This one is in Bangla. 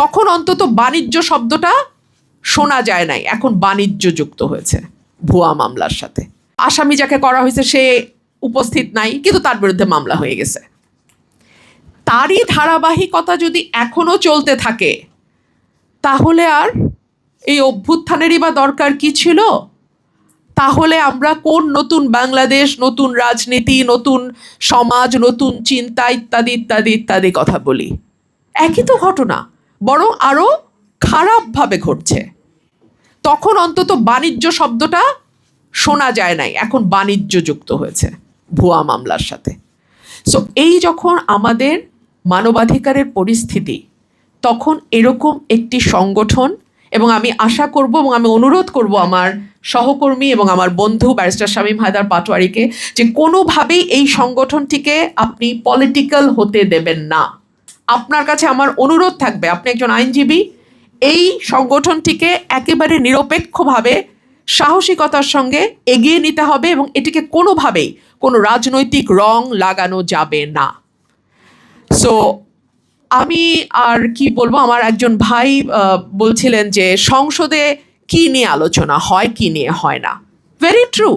তখন অন্তত বাণিজ্য শব্দটা শোনা যায় নাই, এখন বাণিজ্য যুক্ত হয়েছে ভুয়া মামলার সাথে। আসামি যাকে করা হয়েছে সে উপস্থিত নাই, কিন্তু তার বিরুদ্ধে মামলা হয়ে গেছে। তারই ধারাবাহিকতা যদি এখনো চলতে থাকে, তাহলে আর এই অভ্যুত্থানেরই বা দরকার কি ছিল? তাহলে আমরা কোন নতুন বাংলাদেশ, নতুন রাজনীতি, নতুন সমাজ, নতুন চিন্তা ইত্যাদি ইত্যাদি ইত্যাদি কথা বলি? একই তো ঘটনা, বরং আরো খারাপভাবে ঘটছে। তখন অন্তত বাণিজ্য শব্দটা শোনা যায় নাই, এখন বাণিজ্য যুক্ত হয়েছে ভুয়া মামলার সাথে। সো এই যখন আমাদের মানবাধিকারের পরিস্থিতি, তখন এরকম একটি সংগঠন, এবং আমি আশা করব এবং আমি অনুরোধ করব আমার সহকর্মী এবং আমার বন্ধু ব্যারিস্টার শামীম হায়দার পাটোয়ারিকে, যে কোনোভাবেই এই সংগঠনটিকে আপনি পলিটিক্যাল হতে দেবেন না। আপনার কাছে আমার অনুরোধ থাকবে, আপনি একজন আইনজীবী, এই সংগঠনটিকে একেবারে নিরপেক্ষভাবে সাহসিকতার সঙ্গে এগিয়ে নিতে হবে, এবং এটিকে কোনোভাবেই কোনো রাজনৈতিক রং লাগানো যাবে না। সো আমি আর কি বলবো, আমার একজন ভাই বলছিলেন যে সংসদে কি নিয়ে আলোচনা হয়, কি নিয়ে হয় না। Very true.